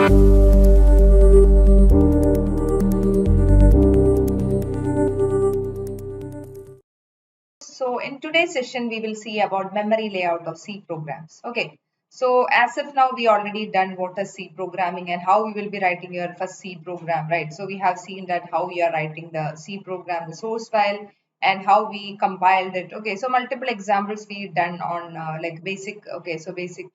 So in today's session, we will see about memory layout of C programs. Okay. So as of now, we already done what is C programming and how we will be writing your first C program, right? So we have seen that how we are writing the C program, the source file, and how we compiled it. Okay. So multiple examples we done on like basic. Okay. So basic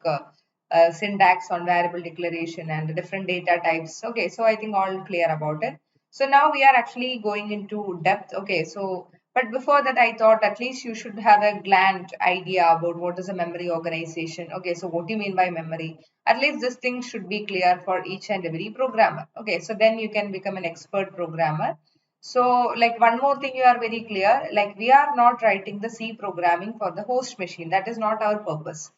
syntax on variable declaration and the different data types. Okay. So I think all clear about it. So now we are actually going into depth. Okay. So but before that, I thought at least you should have a glance idea about what is a memory organization. Okay, so what do you mean by memory? At least this thing should be clear for each and every programmer. Okay, so then you can become an expert programmer. So like one more thing you are very clear, like we are not writing the C programming for the host machine. That is not our purpose.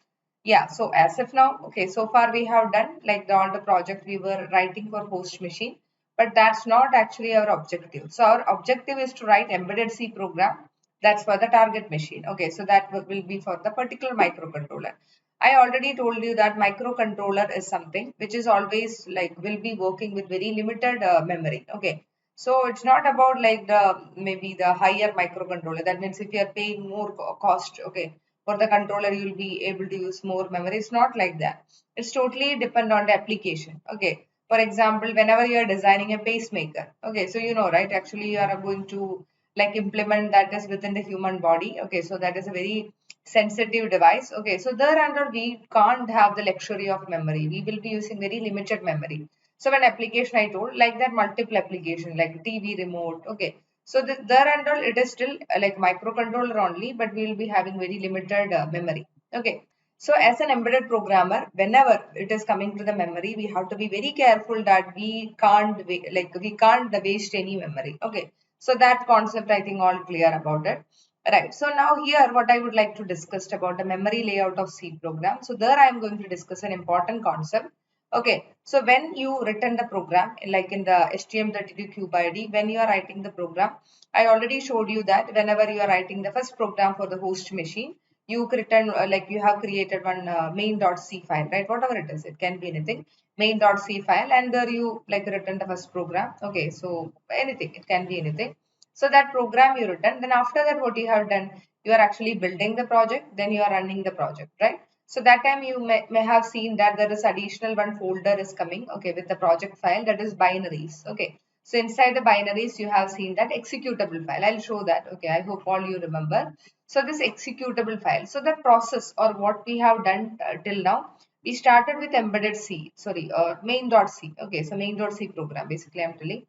Yeah, so as of now, okay, so far we have done like all the project we were writing for host machine, but that's not actually our objective. So our objective is to write embedded C program. That's for the target machine. Okay, so that will be for the particular microcontroller. I already told you that microcontroller is something which is always like will be working with very limited memory. Okay, so it's not about like the maybe the higher microcontroller. That means if you are paying more cost, okay, for the controller you'll be able to use more memory. It's not like that. It's totally depend on the application. Okay, for example, whenever you are designing a pacemaker, okay, so you know, right, actually you are going to like implement that is within the human body. Okay, so that is a very sensitive device. Okay, so there and we can't have the luxury of memory. We will be using very limited memory. So when application I told like that multiple application like TV remote. Okay, so there and all it is still like microcontroller only, but we will be having very limited memory. Okay, so as an embedded programmer, whenever it is coming to the memory, we have to be very careful that we can't we can't waste any memory. Okay, so that concept I think all clear about it. Right. So now here what I would like to discuss about the memory layout of C program. So there I am going to discuss an important concept. Okay. So when you written the program like in the STM32 cube ID, when you are writing the program, I already showed you that whenever you are writing the first program for the host machine, you written like you have created one main.c file, right? Whatever it is, it can be anything, main.c file, and there you like written the first program. Okay, so anything, it can be anything. So that program you written, then after that what you have done, you are actually building the project, then you are running the project, right? So that time you may have seen that there is additional one folder is coming, okay, with the project file, that is binaries. Okay, so inside the binaries you have seen that executable file. I'll show that. Okay, I hope all you remember. So this executable file, so the process or what we have done till now, we started with embedded C, sorry, main.c. Okay, so main.c program, basically I'm telling.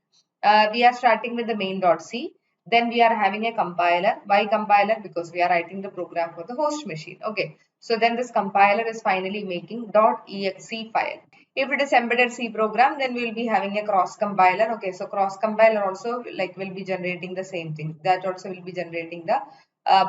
We are starting with the main.c. Then we are having a compiler. Why compiler? Because we are writing the program for the host machine. Okay, so then this compiler is finally making .exe file. If it is embedded C program, then we will be having a cross compiler. Okay, so cross compiler also like will be generating the same thing. That also will be generating the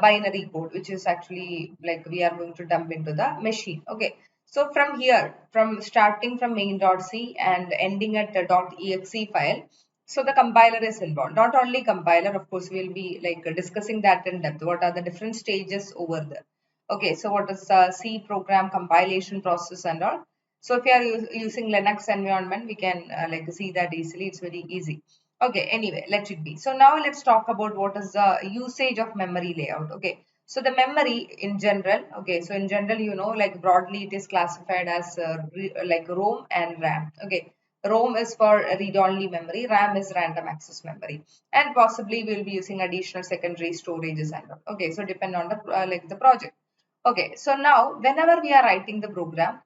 binary code, which is actually like we are going to dump into the machine. Okay, so from here, from starting from main.c and ending at the .exe file, so the compiler is involved. Not only compiler, of course, we'll be like discussing that in depth. What are the different stages over there? Okay, so what is the C program compilation process and all? So if you are using Linux environment, we can like see that easily. It's very easy. Okay, anyway, let it be. So now let's talk about what is the usage of memory layout. Okay, so the memory in general, okay, so in general, you know, like broadly it is classified as like ROM and RAM. Okay, ROM is for read-only memory, RAM is random access memory, and possibly we'll be using additional secondary storages and all. Okay, so depend on the like the project. Okay, so now whenever we are writing the program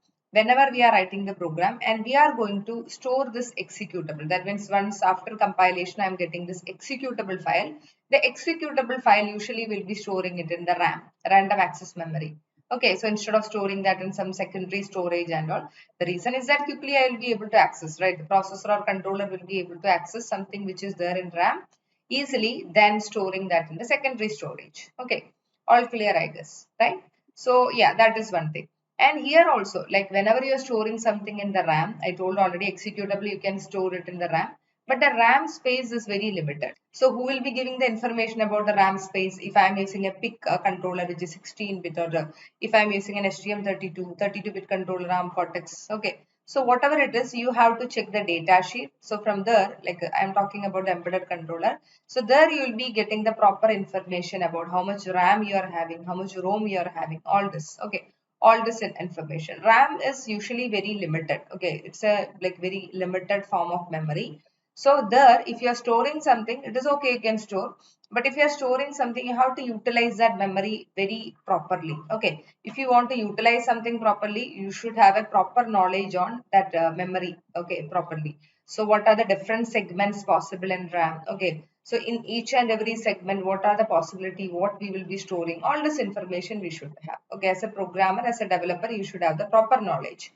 and we are going to store this executable, that means once after compilation I am getting this executable file. The executable file usually will be storing it in the RAM, random access memory. Okay, so instead of storing that in some secondary storage and all, the reason is that quickly I will be able to access, right? The processor or controller will be able to access something which is there in RAM easily than storing that in the secondary storage. Okay, all clear, I guess, right? So yeah, that is one thing. And here also, like whenever you are storing something in the RAM, I told already executable, you can store it in the RAM, but the RAM space is very limited. So who will be giving the information about the RAM space if I am using a PIC controller which is 16-bit, or if I am using an STM32 32-bit controller ARM Cortex? Okay, So whatever it is, you have to check the data sheet. So from there, like I'm talking about the embedded controller. So there you will be getting the proper information about how much RAM you are having, how much ROM you are having, all this. Okay, all this information. RAM is usually very limited. Okay, it's a like very limited form of memory. So there, if you are storing something, it is okay, you can store. But if you are storing something, you have to utilize that memory very properly. Okay, if you want to utilize something properly, you should have a proper knowledge on that memory. Okay, properly. So what are the different segments possible in RAM? Okay, so in each and every segment, what are the possibility, what we will be storing, all this information we should have. Okay, as a programmer, as a developer, you should have the proper knowledge.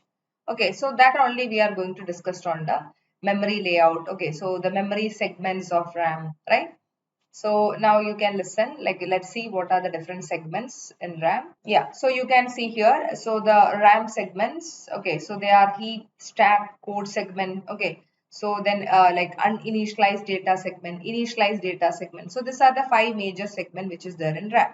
Okay, so that only we are going to discuss on the memory layout. Okay, so the memory segments of RAM, right? So now you can listen, like let's see what are the different segments in RAM. Yeah, so you can see here, so the RAM segments, okay, so they are heap, stack, code segment, okay. So then like uninitialized data segment, initialized data segment. So these are the 5 major segment which is there in RAM.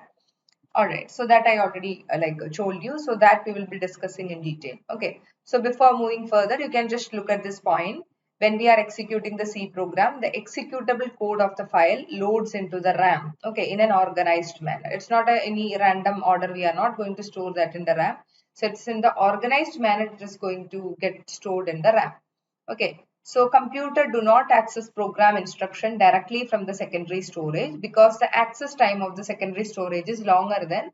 All right, so that I already told you, so that we will be discussing in detail. Okay, so before moving further, you can just look at this point. When we are executing the C program, the executable code of the file loads into the RAM, okay, in an organized manner. It's not any random order. We are not going to store that in the RAM. So it's in the organized manner. It is going to get stored in the RAM. Okay, so computer do not access program instruction directly from the secondary storage because the access time of the secondary storage is longer than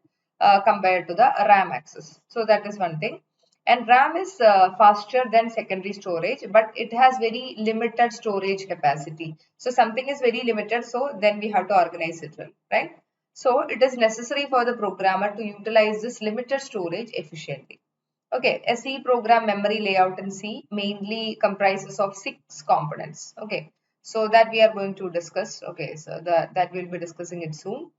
compared to the RAM access. So that is one thing. And RAM is faster than secondary storage, but it has very limited storage capacity. So something is very limited, so then we have to organize it well, right? So it is necessary for the programmer to utilize this limited storage efficiently. Okay, a C program memory layout in C mainly comprises of 6 components. Okay, so that we are going to discuss. Okay, so that we'll be discussing it soon.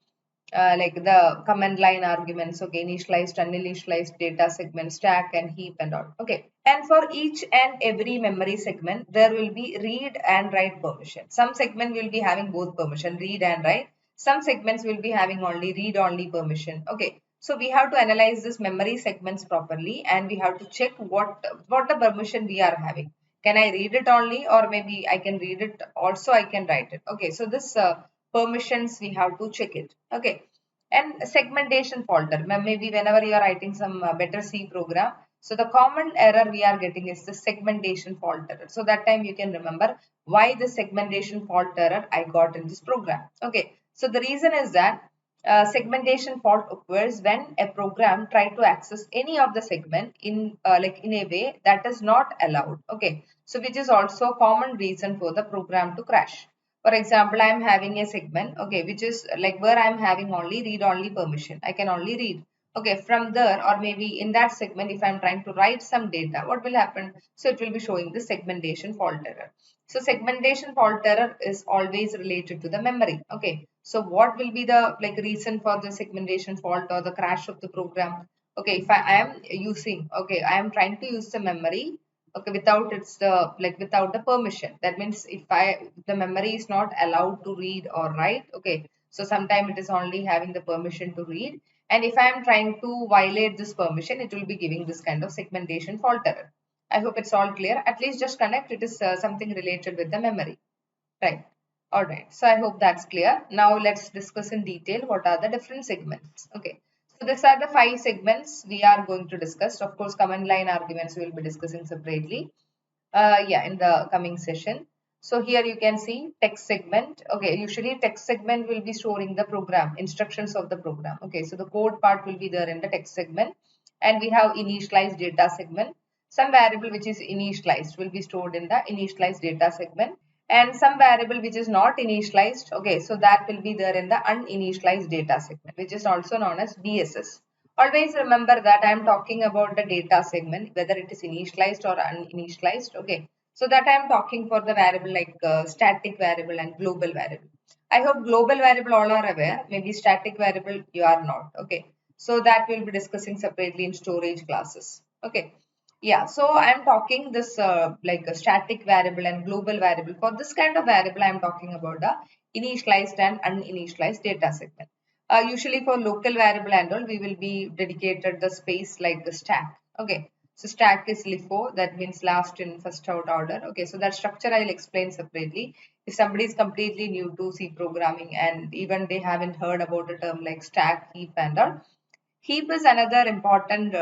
Like the command line arguments, okay, initialized, uninitialized data segment, stack and heap and all. Okay, and for each and every memory segment, there will be read and write permission. Some segment will be having both permission, read and write. Some segments will be having only read only permission. Okay, so we have to analyze this memory segments properly and we have to check what the permission we are having. Can I read it only, or maybe I can read it also I can write it. Okay, so this permissions we have to check it. Okay, and segmentation faulter, maybe whenever you are writing some better C program, so the common error we are getting is the segmentation fault error. So that time you can remember why the segmentation fault error I got in this program. Okay, so the reason is that segmentation fault occurs when a program try to access any of the segment in in a way that is not allowed. Okay, so which is also common reason for the program to crash. For example, I am having a segment, okay, which is like where I am having only read only permission. I can only read. Okay, from there, or maybe in that segment, if I'm trying to write some data, what will happen? So it will be showing the segmentation fault error. So segmentation fault error is always related to the memory. Okay, so what will be the reason for the segmentation fault or the crash of the program? Okay, if I am using, okay, I am trying to use the memory, okay, without its the without the permission. That means if the memory is not allowed to read or write. Okay, so sometime it is only having the permission to read, and if I am trying to violate this permission, it will be giving this kind of segmentation fault error. I hope it's all clear. At least just connect it is something related with the memory, right? All right, so I hope that's clear. Now let's discuss in detail what are the different segments. Okay, so these are the 5 segments we are going to discuss. Of course, command line arguments we will be discussing separately. Yeah, in the coming session. So here you can see text segment. Okay, usually text segment will be storing the program, instructions of the program. Okay, so the code part will be there in the text segment, and we have initialized data segment. Some variable which is initialized will be stored in the initialized data segment, and some variable which is not initialized. Okay, so that will be there in the uninitialized data segment, which is also known as DSS. Always remember that I am talking about the data segment, whether it is initialized or uninitialized. Okay, so that I am talking for the variable static variable and global variable. I hope global variable all are aware. Maybe static variable you are not. Okay, so that we'll be discussing separately in storage classes. Okay, yeah. So I am talking this a static variable and global variable. For this kind of variable, I am talking about the initialized and uninitialized data segment. Usually for local variable and all, we will be dedicated the space like the stack. Okay, So stack is LIFO, that means last in first out order. Okay, so that structure I'll explain separately. If somebody is completely new to C programming and even they haven't heard about a term like stack, heap and all, heap is another important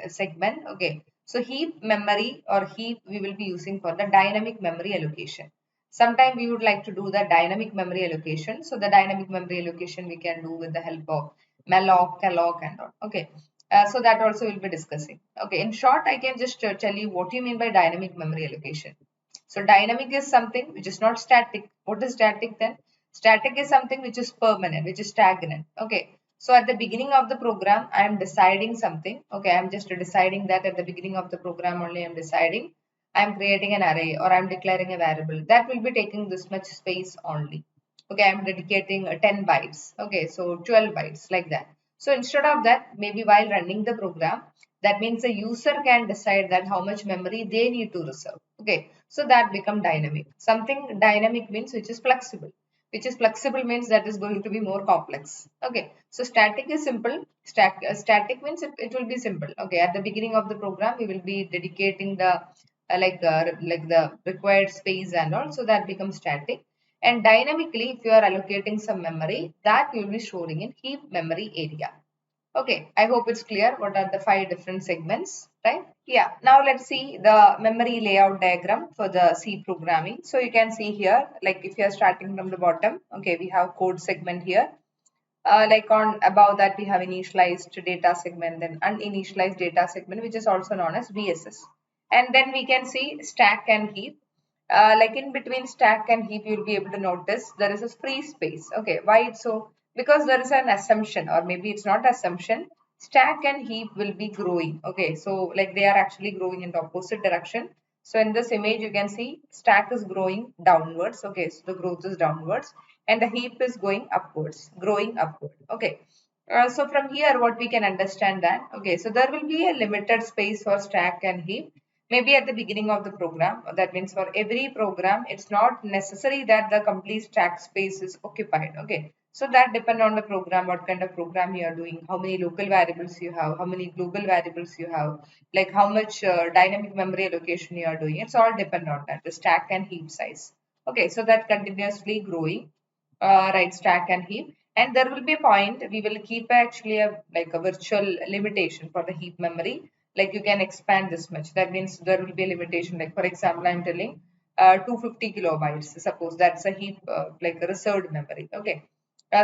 segment. Okay, so heap memory or heap we will be using for the dynamic memory allocation. Sometime we would like to do the dynamic memory allocation. So the dynamic memory allocation we can do with the help of malloc, calloc and all. Okay, so that also we'll be discussing. Okay, in short, I can just tell you what you mean by dynamic memory allocation. So dynamic is something which is not static. What is static then? Static is something which is permanent, which is stagnant. Okay. So at the beginning of the program, I am deciding something. Okay, I am just deciding that at the beginning of the program only I am deciding. I am creating an array or I am declaring a variable that will be taking this much space only. Okay, I am dedicating 10 bytes. Okay, so 12 bytes like that. So instead of that, maybe while running the program, that means the user can decide that how much memory they need to reserve. Okay, so that become dynamic. Something dynamic means which is flexible. Which is flexible means that is going to be more complex. Okay, so static is simple. Static means it will be simple. Okay, at the beginning of the program, we will be dedicating the like the required space and all, so that becomes static. And dynamically, if you are allocating some memory, that you will be storing in heap memory area. Okay, I hope it's clear what are the 5 different segments, right? Yeah, now let's see the memory layout diagram for the C programming. So you can see here, like if you are starting from the bottom, okay, we have code segment here. Like on above that we have initialized data segment, then uninitialized data segment, which is also known as BSS. And then we can see stack and heap. Like in between stack and heap, you'll be able to notice there is a free space. Okay, why it's so? Because there is an assumption, or maybe it's not assumption. Stack and heap will be growing. Okay, so like they are actually growing in the opposite direction. So in this image, you can see stack is growing downwards. Okay, so the growth is downwards, and the heap is going upwards, growing upward. Okay. So from here, what we can understand that, okay, so there will be a limited space for stack and heap. Maybe at the beginning of the program, that means for every program, it's not necessary that the complete stack space is occupied. Okay. So that depend on the program, what kind of program you are doing, how many local variables you have, how many global variables you have, like how much dynamic memory allocation you are doing. It's all depend on that, the stack and heap size. Okay, so that continuously growing, right, stack and heap. And there will be a point, we will keep actually like a virtual limitation for the heap memory. Like you can expand this much. That means there will be a limitation. Like for example, I'm telling 250 kilobytes. Suppose that's a heap like a reserved memory. Okay.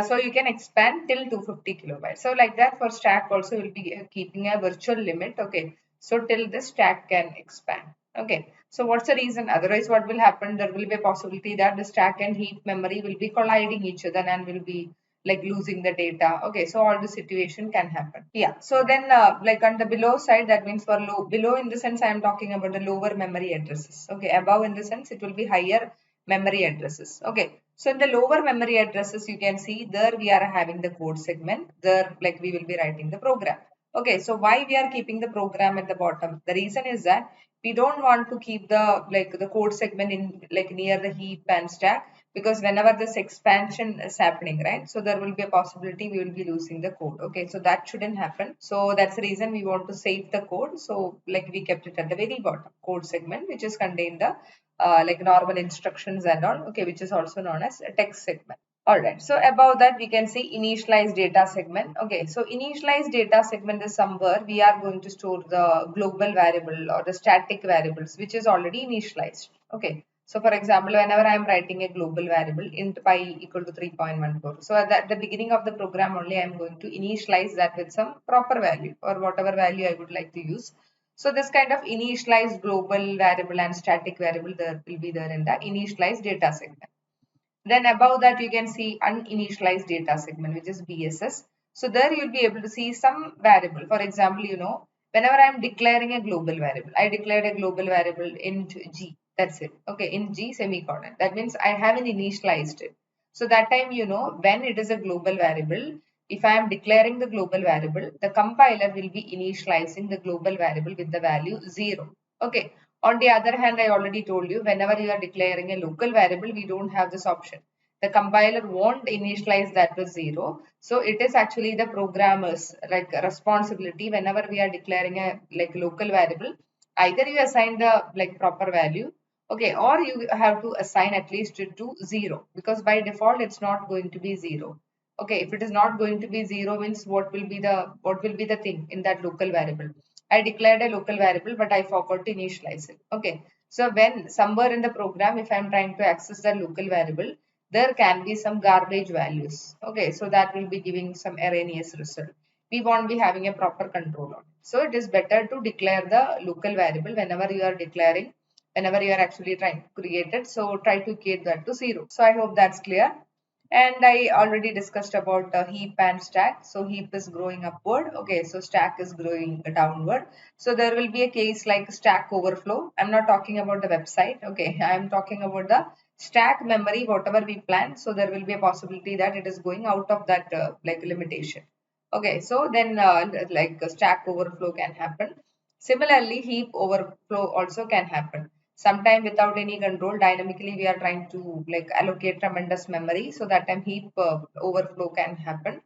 So you can expand till 250 kilobytes. So like that for stack also will be keeping a virtual limit. Okay. So till the stack can expand. Okay. So what's the reason? Otherwise, what will happen? There will be a possibility that the stack and heap memory will be colliding each other and will be like losing the data. Okay, so all the situation can happen. Yeah. So then like on the below side, that means for low, below in the sense I am talking about the lower memory addresses. Okay, above in the sense it will be higher memory addresses. Okay. So in the lower memory addresses, you can see there we are having the code segment. There like we will be writing the program. Okay, so why we are keeping the program at the bottom? The reason is that we don't want to keep the like the code segment in like near the heap and stack, because whenever this expansion is happening, right, so there will be a possibility we will be losing the code. Okay, so that shouldn't happen. So that's the reason we want to save the code. So like we kept it at the very bottom code segment, which is contained the like normal instructions and all. Okay, which is also known as a text segment. All right, so above that we can see initialized data segment. Okay, so initialized data segment is somewhere we are going to store the global variable or the static variables, which is already initialized. Okay, so for example, whenever I am writing a global variable int pi equal to 3.14, so at the beginning of the program only I am going to initialize that with some proper value or whatever value I would like to use. So this kind of initialized global variable and static variable there will be there in the initialized data segment. Then above that you can see uninitialized data segment, which is BSS. So there you'll be able to see some variable. For example, you know, whenever I'm declaring a global variable, I declared a global variable int G. That's it. Okay, in G semicolon. That means I haven't initialized it. So that time, you know, when it is a global variable, if I am declaring the global variable, the compiler will be initializing the global variable with the value 0. Okay. On the other hand, I already told you, whenever you are declaring a local variable, we don't have this option. The compiler won't initialize that to 0. So it is actually the programmer's like responsibility whenever we are declaring a like local variable. Either you assign the like proper value, okay, or you have to assign at least to 0, because by default it's not going to be 0. Okay, if it is not going to be 0 means what will be the thing in that local variable? I declared a local variable but I forgot to initialize it. Okay, so when somewhere in the program, if I'm trying to access the local variable, there can be some garbage values. Okay, so that will be giving some erroneous result. We won't be having a proper control on it. So it is better to declare the local variable whenever you are declaring, whenever you are actually trying to create it. So try to keep that to 0. So I hope that's clear. And I already discussed about heap and stack. So heap is growing upward. Okay, so stack is growing downward. So there will be a case like stack overflow. I'm not talking about the website. Okay, I'm talking about the stack memory, whatever we plan. So there will be a possibility that it is going out of that like limitation. Okay, so then like stack overflow can happen. Similarly, heap overflow also can happen. Sometime without any control, dynamically we are trying to like allocate tremendous memory, so that time heap overflow can happen.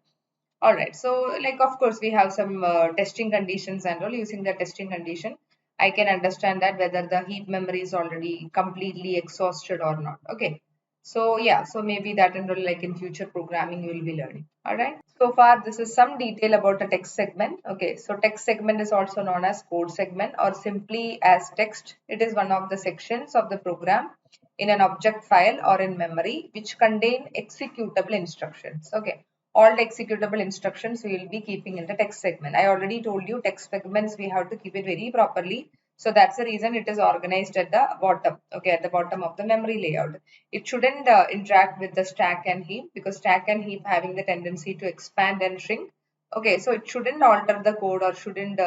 All right, so like of course we have some testing conditions and all. Using the testing condition, I can understand that whether the heap memory is already completely exhausted or not. Okay, so yeah, so maybe that and all, like in future programming you will be learning. All right, so far this is some detail about a text segment. Okay, so text segment is also known as code segment or simply as text. It is one of the sections of the program in an object file or in memory which contain executable instructions. Okay, all the executable instructions we will be keeping in the text segment. I already told you text segments we have to keep it very properly. So that's the reason it is organized at the bottom. Okay, at the bottom of the memory layout. It shouldn't interact with the stack and heap, because stack and heap having the tendency to expand and shrink. Okay, so it shouldn't alter the code or shouldn't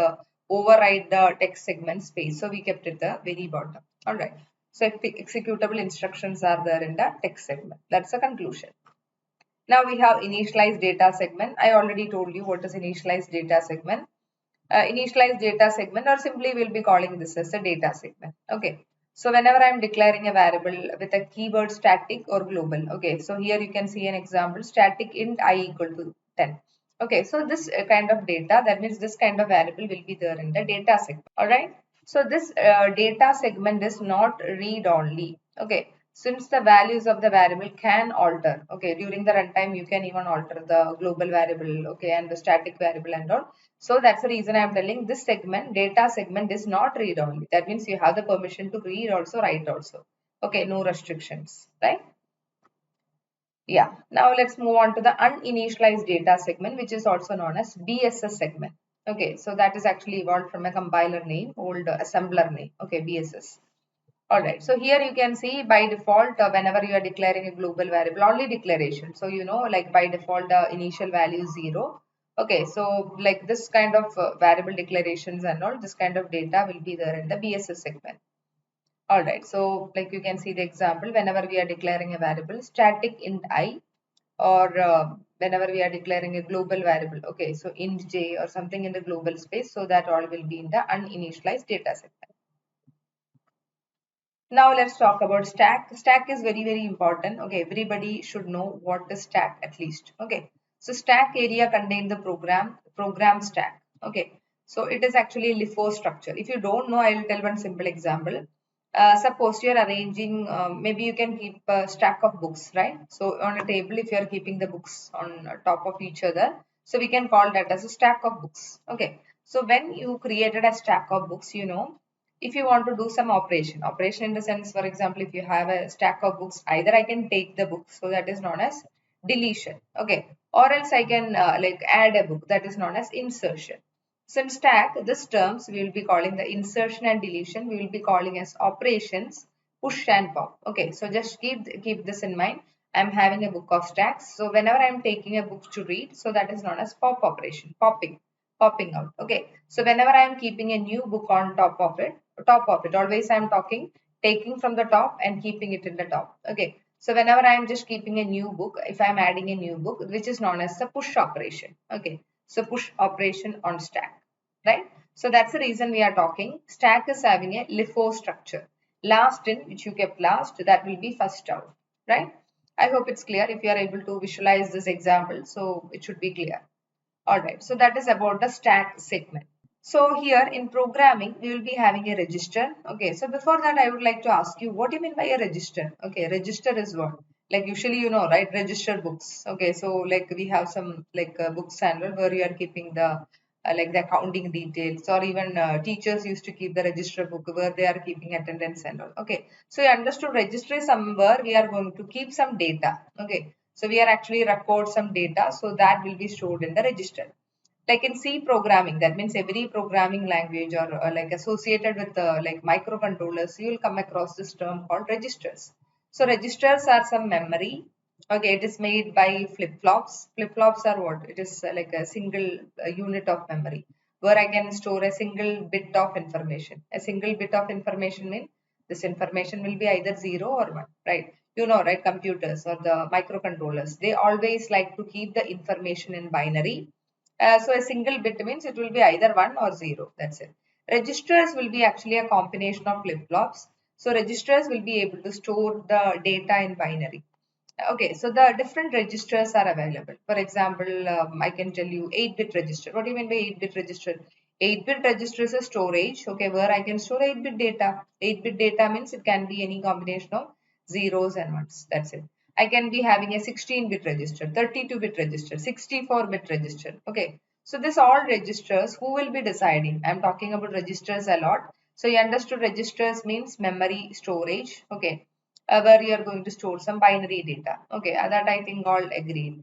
override the text segment space. So we kept it the very bottom. All right. So executable instructions are there in the text segment. That's a conclusion. Now we have initialized data segment. I already told you what is initialized data segment. Initialized data segment, or simply we'll be calling this as a data segment. Okay. So whenever I'm declaring a variable with a keyword static or global. Okay. So here you can see an example, static int I equal to 10. Okay. So this kind of data, that means this kind of variable will be there in the data segment. All right. So this data segment is not read only. Okay, since the values of the variable can alter. Okay, during the runtime you can even alter the global variable, okay, and the static variable and all. So that's the reason I'm telling this segment, data segment, is not read only. That means you have the permission to read also, write also. Okay, no restrictions, right? Yeah, now let's move on to the uninitialized data segment, which is also known as BSS segment. Okay, so that is actually evolved from a compiler name, old assembler name. Okay, BSS. All right, so here you can see by default, whenever you are declaring a global variable, only declaration. So, you know, like by default, the initial value is 0. Okay, so like this kind of variable declarations and all, this kind of data will be there in the BSS segment. All right, so like you can see the example, whenever we are declaring a variable, static int I, or whenever we are declaring a global variable, okay, so int j or something in the global space, so that all will be in the uninitialized data segment. Now let's talk about stack. Stack is very, very important. Okay, everybody should know what is stack at least. Okay, so stack area contains the program stack. Okay, so it is actually a LIFO structure. If you don't know, I will tell one simple example. Suppose you are arranging, maybe you can keep a stack of books, right? So on a table, if you are keeping the books on top of each other, so we can call that as a stack of books. Okay, so when you created a stack of books, you know, if you want to do some operation in the sense, for example, if you have a stack of books, either I can take the book, so that is known as deletion. Okay, or else I can like add a book, that is known as insertion. So in stack, this terms we will be calling the insertion and deletion, we will be calling as operations, push and pop. Okay, so just keep this in mind. I'm having a book of stacks, so whenever I'm taking a book to read, so that is known as pop operation, popping out. Okay, so whenever I am keeping a new book on top of it, always I'm taking from the top and keeping it in the top. Okay, so whenever I am just keeping a new book, if I'm adding a new book, which is known as the push operation. Okay, so push operation on stack, right? So that's the reason we are talking. Stack is having a LIFO structure. Last in, which you kept last, that will be first out, right? I hope it's clear. If you are able to visualize this example, so it should be clear. All right, so that is about the stack segment. So here in programming, we will be having a register. Okay, so before that, I would like to ask you, what do you mean by a register? Okay, register is what? Like usually, you know, right? Register books. Okay, so like we have some like books and all where you are keeping the like the accounting details, or even teachers used to keep the register book where they are keeping attendance and all. Okay, so you understood register is somewhere we are going to keep some data. Okay, so we are actually record some data, so that will be stored in the register. Like in C programming, that means every programming language or like associated with like microcontrollers, you will come across this term called registers. So registers are some memory. Okay, it is made by flip-flops. Flip-flops are what? It is like a single unit of memory where I can store a single bit of information. A single bit of information means this information will be either 0 or 1, right? You know, right? Computers or the microcontrollers, they always like to keep the information in binary. So a single bit means it will be either 1 or 0. That's it. Registers will be actually a combination of flip-flops. So registers will be able to store the data in binary. Okay, so the different registers are available. For example, I can tell you 8-bit register. What do you mean by 8-bit register? 8-bit register is a storage, okay, where I can store 8-bit data. 8-bit data means it can be any combination of zeros and ones. That's it. I can be having a 16-bit register, 32-bit register, 64-bit register. Okay, so this all registers, who will be deciding? I'm talking about registers a lot. So you understood registers means memory storage. Okay, where you are going to store some binary data. Okay, that I think all agreed.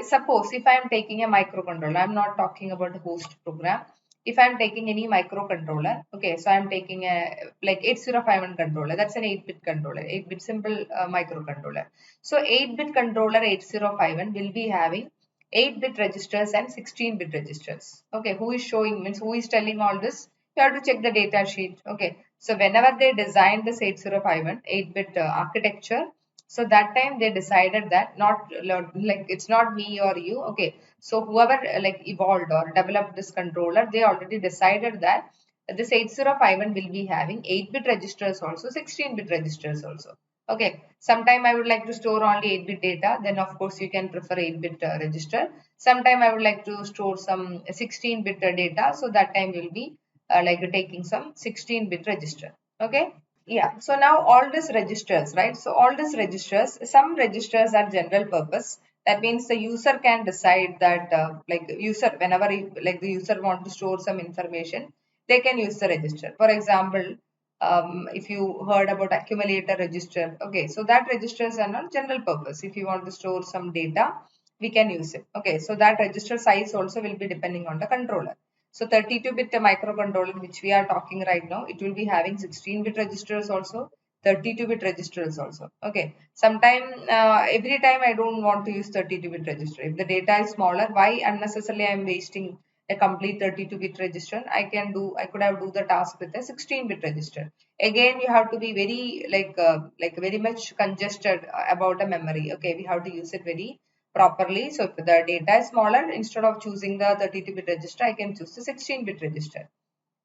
Suppose if I am taking a microcontroller, I'm not talking about the host program. If I'm taking any microcontroller, okay, so I'm taking a like 8051 controller, that's an 8-bit controller, 8-bit simple microcontroller. So 8-bit controller 8051 will be having 8-bit registers and 16-bit registers. Okay, who is showing means who is telling all this? You have to check the data sheet. Okay, so whenever they designed this 8051 8-bit architecture, so that time they decided that not like it's not me or you. Okay, so whoever like evolved or developed this controller, they already decided that this 8051 will be having 8-bit registers also, 16-bit registers also. Okay, sometime I would like to store only 8-bit data, then of course you can prefer 8-bit register. Sometime I would like to store some 16-bit data, so that time will be like taking some 16-bit register. Okay. Yeah, so now all these registers, right? So all these registers, some registers are general purpose. That means the user can decide that like user, whenever like the user want to store some information, they can use the register. For example, if you heard about accumulator register, okay, so that registers are not general purpose. If you want to store some data, we can use it. Okay, so that register size also will be depending on the controller. So 32-bit microcontroller which we are talking right now, it will be having 16-bit registers also, 32-bit registers also. Okay, sometime every time I don't want to use 32-bit register. If the data is smaller, why unnecessarily I am wasting a complete 32-bit register? I could have do the task with a 16-bit register. Again, you have to be very like very much congested about a memory. Okay, we have to use it very properly. So if the data is smaller, instead of choosing the 32-bit register, I can choose the 16-bit register.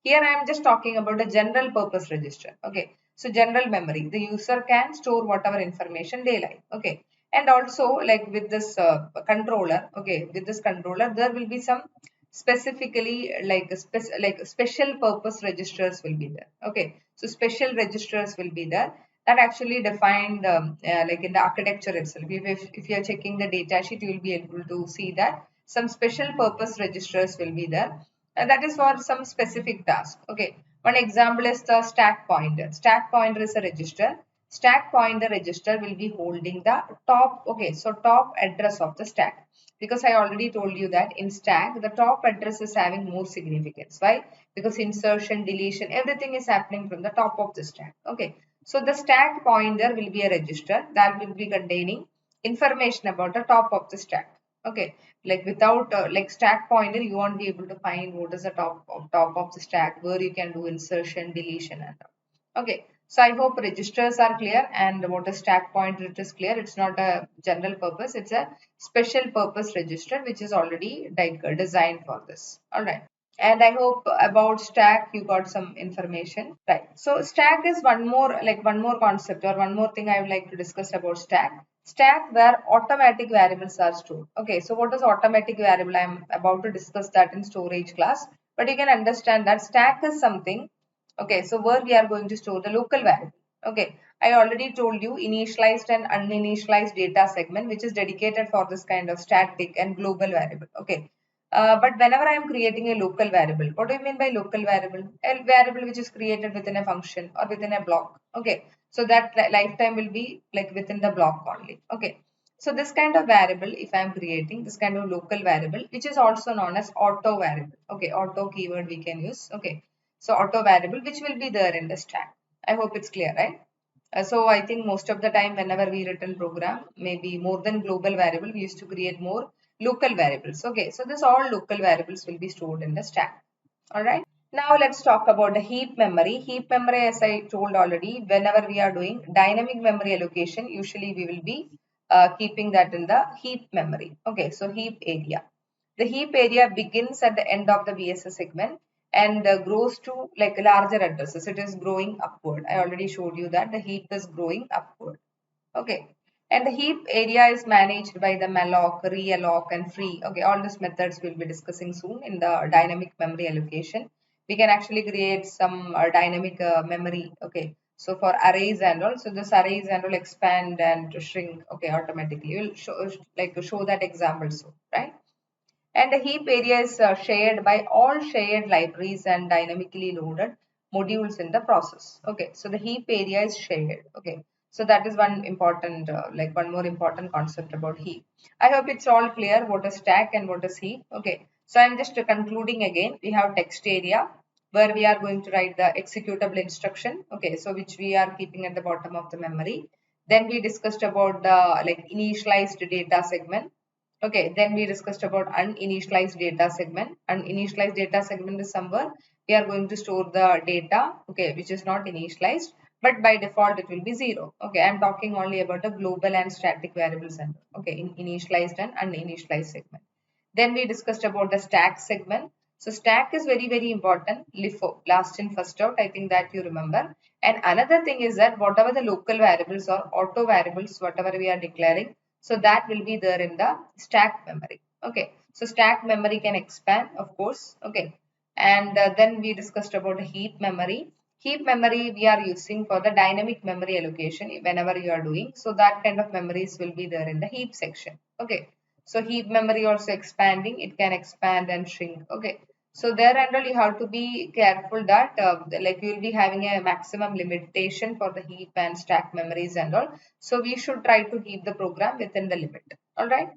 Here I am just talking about a general purpose register. Okay, so general memory, the user can store whatever information they like. Okay, and also like with this controller, okay, with this controller there will be some specifically like special purpose registers will be there. Okay, so special registers will be there that actually defined like in the architecture itself. If you are checking the data sheet, you will be able to see that some special purpose registers will be there, and that is for some specific task. Okay, one example is the stack pointer. Stack pointer is a register. Stack pointer register will be holding the top, okay, so top address of the stack, because I already told you that in stack the top address is having more significance. Why? Because insertion, deletion, everything is happening from the top of the stack. Okay, so the stack pointer will be a register that will be containing information about the top of the stack. Okay, like without like stack pointer, you won't be able to find what is the top of the stack, where you can do insertion, deletion, and all. Okay, so I hope registers are clear, and what is stack pointer, it is clear. It's not a general purpose, it's a special purpose register which is already designed for this. All right, and I hope about stack you got some information, right? So stack is one more concept or one more thing I would like to discuss about stack. Stack where automatic variables are stored. Okay, so what is automatic variable? I'm about to discuss that in storage class, but you can understand that stack is something. Okay, so where we are going to store the local variable. Okay, I already told you initialized and uninitialized data segment, which is dedicated for this kind of static and global variable. Okay, but whenever I am creating a local variable, what do you mean by local variable? A variable which is created within a function or within a block. Okay, so that lifetime will be like within the block only. Okay, so this kind of variable, if I am creating this kind of local variable, which is also known as auto variable. Okay, auto keyword we can use. Okay, so auto variable which will be there in the stack. I hope it's clear, right? So I think most of the time whenever we written program, maybe more than global variable, we used to create more local variables. Okay, so this all local variables will be stored in the stack. All right. Now let's talk about the heap memory. Heap memory, as I told already, whenever we are doing dynamic memory allocation, usually we will be keeping that in the heap memory. Okay, so heap area. The heap area begins at the end of the VSS segment and grows to like larger addresses. It is growing upward. I already showed you that the heap is growing upward. Okay. And the heap area is managed by the malloc, realloc, and free. Okay, all these methods we'll be discussing soon in the dynamic memory allocation. We can actually create some dynamic memory. Okay, so for arrays and all, so this arrays and all expand and shrink. Okay, automatically. We'll show that example soon, right? And the heap area is shared by all shared libraries and dynamically loaded modules in the process. Okay, so the heap area is shared. Okay, so that is one important, one more important concept about heap. I hope it's all clear what is stack and what is heap. Okay, so I'm just concluding again. We have text area where we are going to write the executable instruction. Okay, so which we are keeping at the bottom of the memory. Then we discussed about the initialized data segment. Okay, then we discussed about uninitialized data segment. Uninitialized data segment is somewhere we are going to store the data, okay, which is not initialized, but by default it will be 0. Okay, I'm talking only about the global and static variables and okay, in initialized and uninitialized segment. Then we discussed about the stack segment. So stack is very, very important. LIFO, last in first out, I think that you remember. And another thing is that whatever the local variables or auto variables, whatever we are declaring, so that will be there in the stack memory. Okay, so stack memory can expand, of course. Okay, and then we discussed about the heap memory. Heap memory we are using for the dynamic memory allocation whenever you are doing. So that kind of memories will be there in the heap section. Okay, so heap memory also expanding, it can expand and shrink. Okay, so there and all you have to be careful that you will be having a maximum limitation for the heap and stack memories and all. So we should try to keep the program within the limit. All right.